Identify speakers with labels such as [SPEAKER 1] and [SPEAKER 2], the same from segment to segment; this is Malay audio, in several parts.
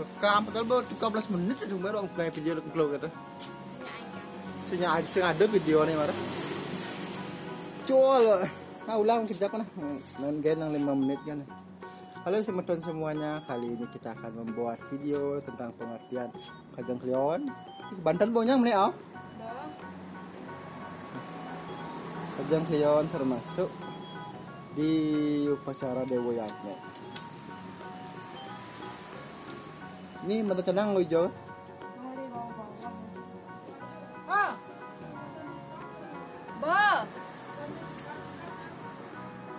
[SPEAKER 1] Rekam padahal baru 13 menit aja baru aku kayak video upload kata. Sing ada video nih marah. Cool. Nah, ulang kerja aku nah. Main game yang 5 menit kan. Halo teman-teman semuanya, kali ini kita akan membuat video tentang pengertian Kajang Klion. Banten bonyang meneh ah. Kajang Klion termasuk di upacara Dewa Yagna. Ini mata cenang lo hijau.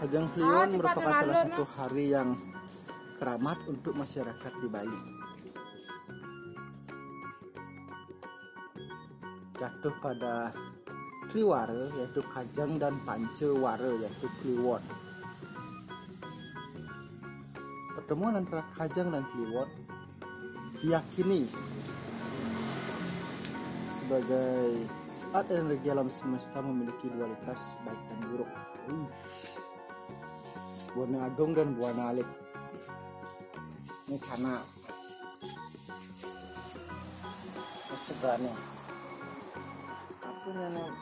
[SPEAKER 1] Kajang Klion merupakan salah satu hari yang keramat untuk masyarakat di Bali. Jatuh pada Triwara yaitu Kajang dan Pancewara yaitu Kliwon. Pertemuan antara Kajang dan Kliwon diyakini sebagai saat energi alam semesta memiliki dualitas baik dan buruk. Buana Agung dan Buana Alit. Ini cana. Sebenarnya.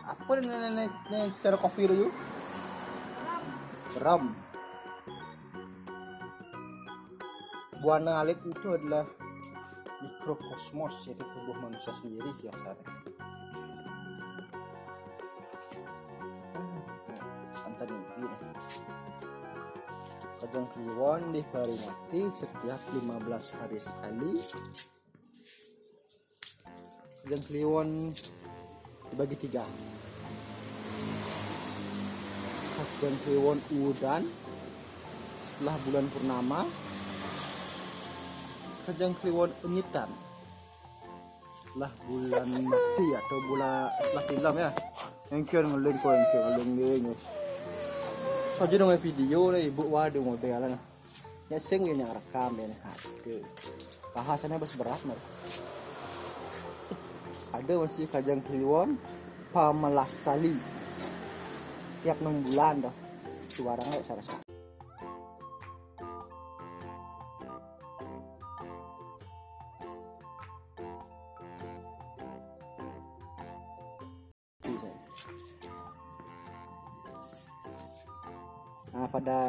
[SPEAKER 1] Apa nenek cara kopi dulu? Ram. Buana Alit itu adalah mikrokosmos, yaitu tubuh manusia sendiri biasanya. Santan ini. Kajang Kliwon diperingati setiap 15 hari sekali. Kajang Kliwon dibagi 3. Kajang Kliwon Udan setelah bulan purnama. Kajang Kliwon Enyitan setelah bulan mati atau bulan setelah tilam ya. Engkau ngeleng kau engkau ngeleng. Saja dong video nih ibu waduh mau jalan. Ya sing ini rekam ini ada. Bahasannya berat nih. Ada masih Kajang Kliwon Pamelastali. Tiap 6 bulan dah. Suaranya sarasa. Nah, pada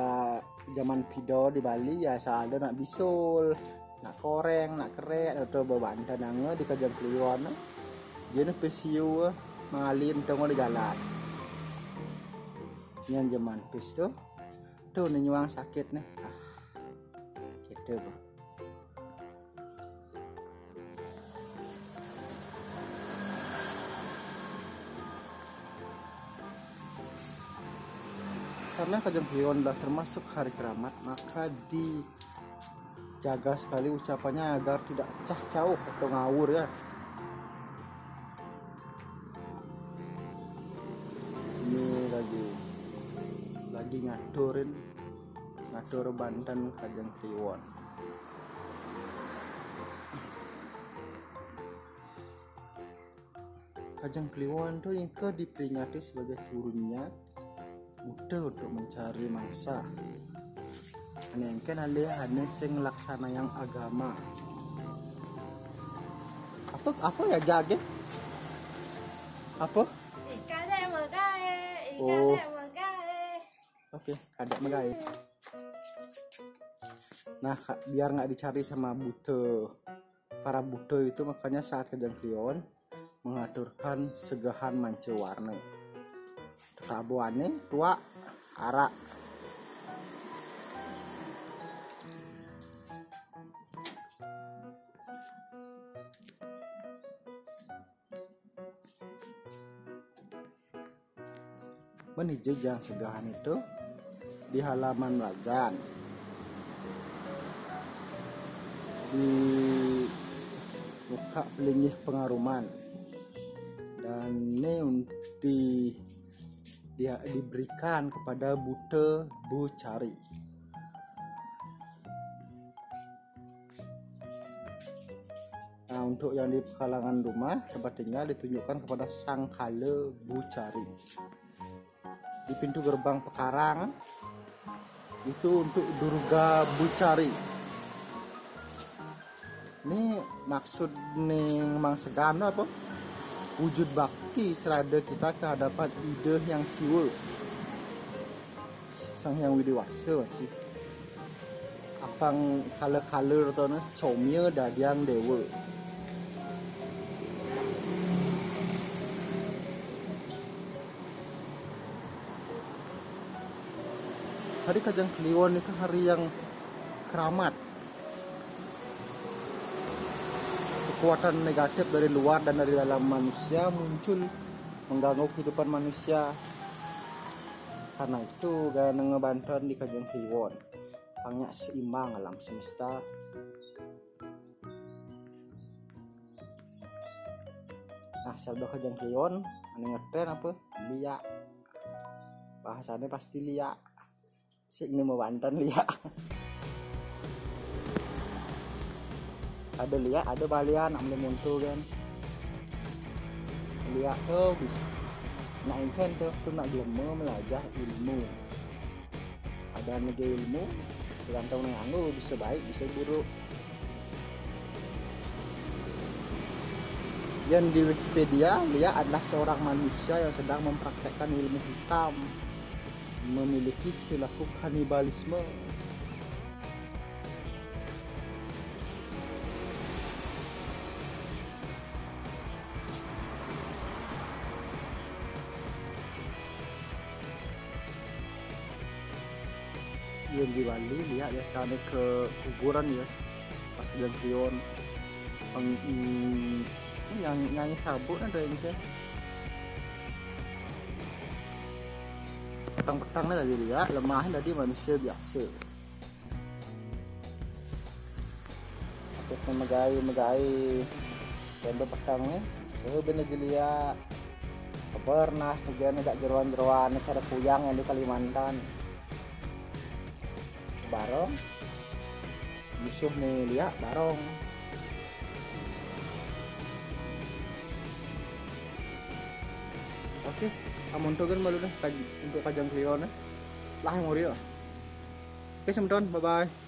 [SPEAKER 1] zaman Pido di Bali ya ada nak bisul, nak koreng, nak keret atau bebantan nang di Kajang Kliwon. Dia nak pesiu mengalir tengok di jalan. Yang zaman pes tu nyuang sakit nih. Gitu bro. Karena Kajang Kliwon adalah termasuk hari keramat, maka dijaga sekali ucapannya agar tidak cah cauh atau ngawur ya. Ini lagi ngatur Banten Kajang Kliwon. Kajang Kliwon tuh ini diperingati sebagai turunnya mudah untuk mencari mangsa. Anehkan ada sing laksana yang agama. Apa ya jage? Apa? Oh. Oke, kadek megai. Nah, biar nggak dicari sama buto. Para buto itu makanya saat Kajang Kliwon mengaturkan segahan mancewarna. Rabuannya tua arak. Menijejang segahan itu di halaman Rajan. Di muka pelingih pengaruman. Dan ini diberikan kepada Bute Bucari. Nah, untuk yang di kalangan rumah tempat tinggal ditunjukkan kepada Sang Kale Bucari. Di pintu gerbang Pekarang itu untuk Durga Bucari. Ini maksud ning Mang Segan apa? Wujud bakti serada kita ke hadapan ide yang siwa. Sang Hyang Widewasa masih. Apang kala-kala rotona somya dadiang dewa. Hari Kajang Kliwon itu hari yang keramat. Kekuatan negatif dari luar dan dari dalam manusia muncul mengganggu kehidupan manusia. Karena itu gaya ngebantuan di Kajang Kliwon. Pangnya seimbang alam semesta. Nah, sabda Kajang Kliwon ane ngetren apa? Lia. Bahasanya pasti lia. Sik ini membantuan lia. Ada lihat, ada balian, nak boleh muncul kan. Lihat tuh bisa. Nak ingat tuh nak gelema belajar ilmu. Ada negara ilmu, tergantung dengan anggur bisa baik, bisa buruk. Yang di Wikipedia, Lia adalah seorang manusia yang sedang mempraktekkan ilmu hitam, memiliki perilaku kanibalisme. Yang di Bali lihat biasanya ke kuburan ya pas Kajang Kliwon yang nyanyi sabuk ada yang ke petang-petangnya tadi lihat lemah tadi manusia biasa aku megai dan petangnya sebenarnya dilihat pernah sejarah agak jeruan-jeruan cara kuyang yang di Kalimantan barong musuh nih lihat barong. Oke, amontogan malu deh untuk Kajang Kliwon lah yang mau dia. Oke, teman-teman, bye bye.